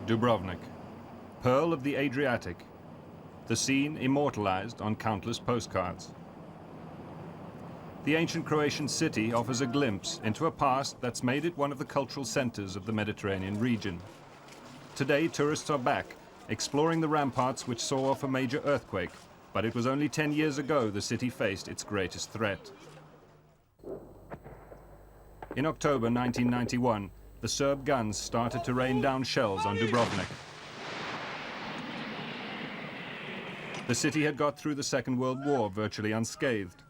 Dubrovnik, pearl of the Adriatic, the scene immortalized on countless postcards. The ancient Croatian city offers a glimpse into a past that's made it one of the cultural centers of the Mediterranean region. Today, tourists are back, exploring the ramparts which saw off a major earthquake, but it was only 10 years ago the city faced its greatest threat. In October 1991, the Serb guns started to rain down shells on Dubrovnik. The city had got through the Second World War virtually unscathed.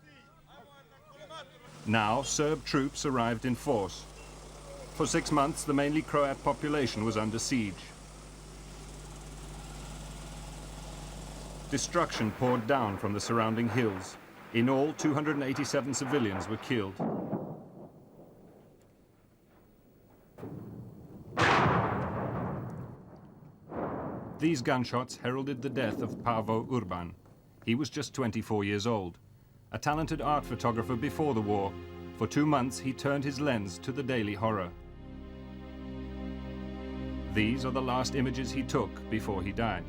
Now, Serb troops arrived in force. For 6 months, the mainly Croat population was under siege. Destruction poured down from the surrounding hills. In all, 287 civilians were killed. These gunshots heralded the death of Pavo Urban. He was just 24 years old. A talented art photographer before the war, for 2 months he turned his lens to the daily horror. These are the last images he took before he died.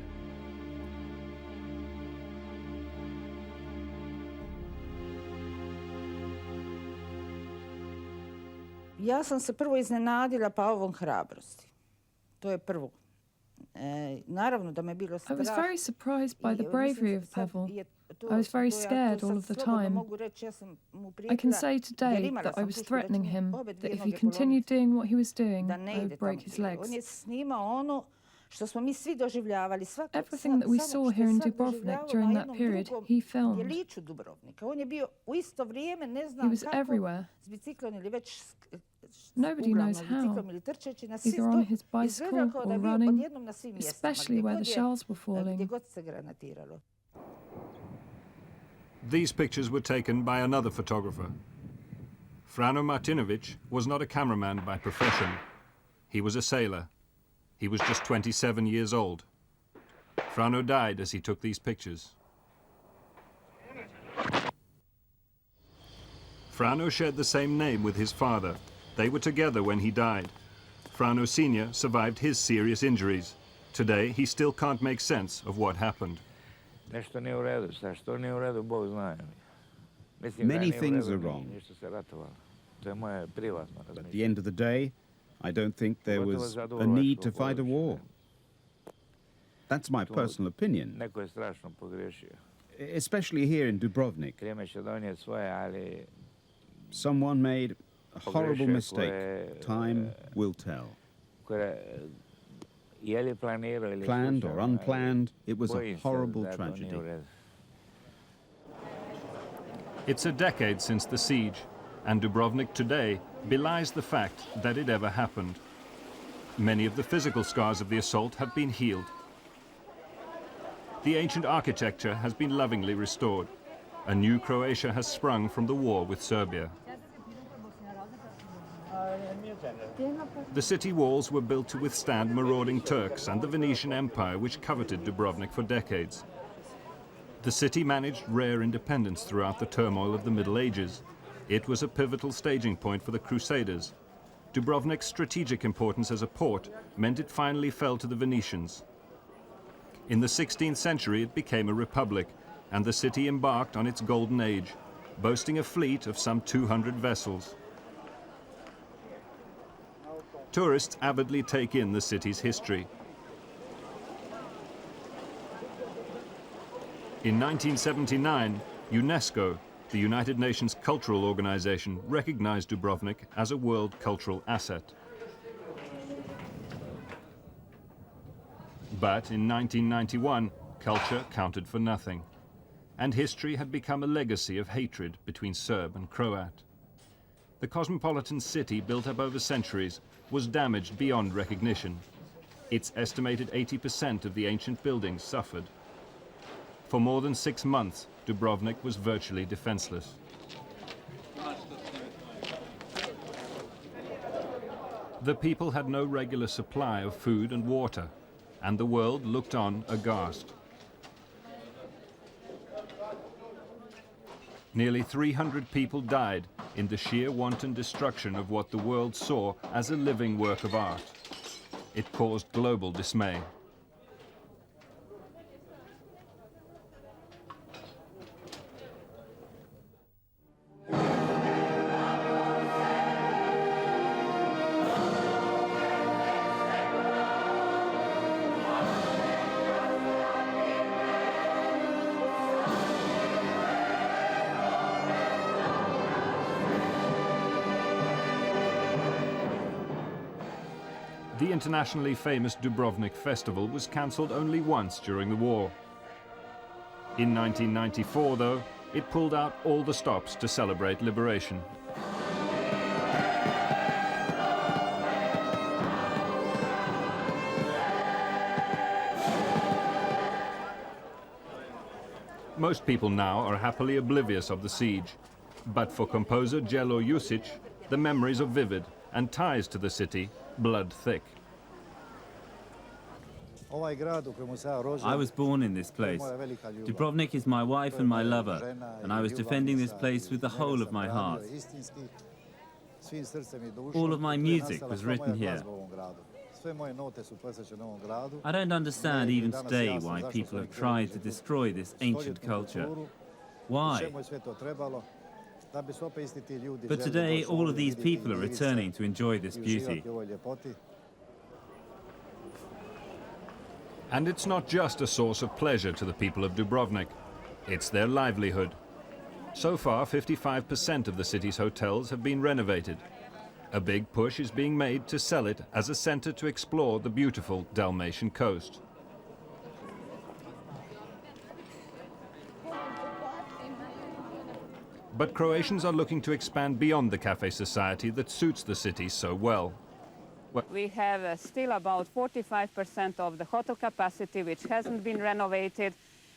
Ja sam se prvo iznenadila Pavovom hrabrosti. To je prvo. Naravno da me bilo strah. I was very surprised by the bravery of Pavel. I was very scared all of the time. I can say today that I was threatening him, that if he continued doing what he was doing, I would break his legs. Everything that we saw here in Dubrovnik during that period, he filmed. He was everywhere. Nobody knows how, either on his bicycle or running, especially where the shells were falling. These pictures were taken by another photographer. Frano Martinovic was not a cameraman by profession. He was a sailor. He was just 27 years old. Frano died as he took these pictures. Frano shared the same name with his father. They were together when he died. Frano Sr. survived his serious injuries. Today, he still can't make sense of what happened. Many things are wrong. At the end of the day, I don't think there was a need to fight a war. That's my personal opinion. Especially here in Dubrovnik. Someone made a horrible mistake. Time will tell. Planned or unplanned, it was a horrible tragedy. It's a decade since the siege, and Dubrovnik today belies the fact that it ever happened. Many of the physical scars of the assault have been healed. The ancient architecture has been lovingly restored. A new Croatia has sprung from the war with Serbia. The city walls were built to withstand marauding Turks and the Venetian Empire, which coveted Dubrovnik for decades. The city managed rare independence throughout the turmoil of the Middle Ages. It was a pivotal staging point for the Crusaders. Dubrovnik's strategic importance as a port meant it finally fell to the Venetians. In the 16th century, it became a republic, and the city embarked on its golden age, boasting a fleet of some 200 vessels. Tourists avidly take in the city's history. In 1979, UNESCO, the United Nations cultural organization, recognized Dubrovnik as a world cultural asset. But in 1991, culture counted for nothing, and history had become a legacy of hatred between Serb and Croat. The cosmopolitan city, built up over centuries, was damaged beyond recognition. Its estimated 80% of the ancient buildings suffered. For more than 6 months, Dubrovnik was virtually defenseless. The people had no regular supply of food and water, and the world looked on aghast. Nearly 300 people died in the sheer wanton destruction of what the world saw as a living work of art. it caused global dismay. The internationally famous Dubrovnik festival was cancelled only once during the war. In 1994, though, it pulled out all the stops to celebrate liberation. Most people now are happily oblivious of the siege, but for composer Jello Jusic, the memories are vivid and ties to the city blood thick. I was born in this place. Dubrovnik is my wife and my lover, and I was defending this place with the whole of my heart. All of my music was written here. I don't understand even today why people have tried to destroy this ancient culture. Why? But today all of these people are returning to enjoy this beauty. And it's not just a source of pleasure to the people of Dubrovnik, it's their livelihood. So far, 55% of the city's hotels have been renovated. A big push is being made to sell it as a centre to explore the beautiful Dalmatian coast. But Croatians are looking to expand beyond the cafe society that suits the city so well. We have still about 45% of the hotel capacity which hasn't been renovated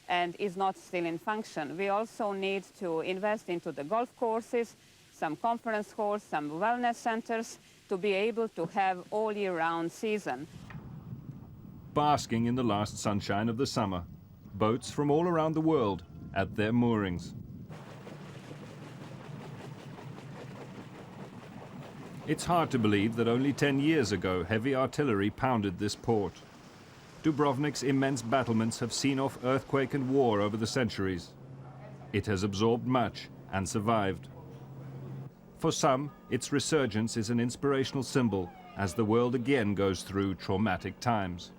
and is not still in function. We also need to invest into the golf courses, some conference halls, some wellness centers to be able to have all year-round season. Basking in the last sunshine of the summer, boats from all around the world at their moorings. It's hard to believe that only 10 years ago heavy artillery pounded this port. Dubrovnik's immense battlements have seen off earthquake and war over the centuries. It has absorbed much and survived. For some, its resurgence is an inspirational symbol as the world again goes through traumatic times.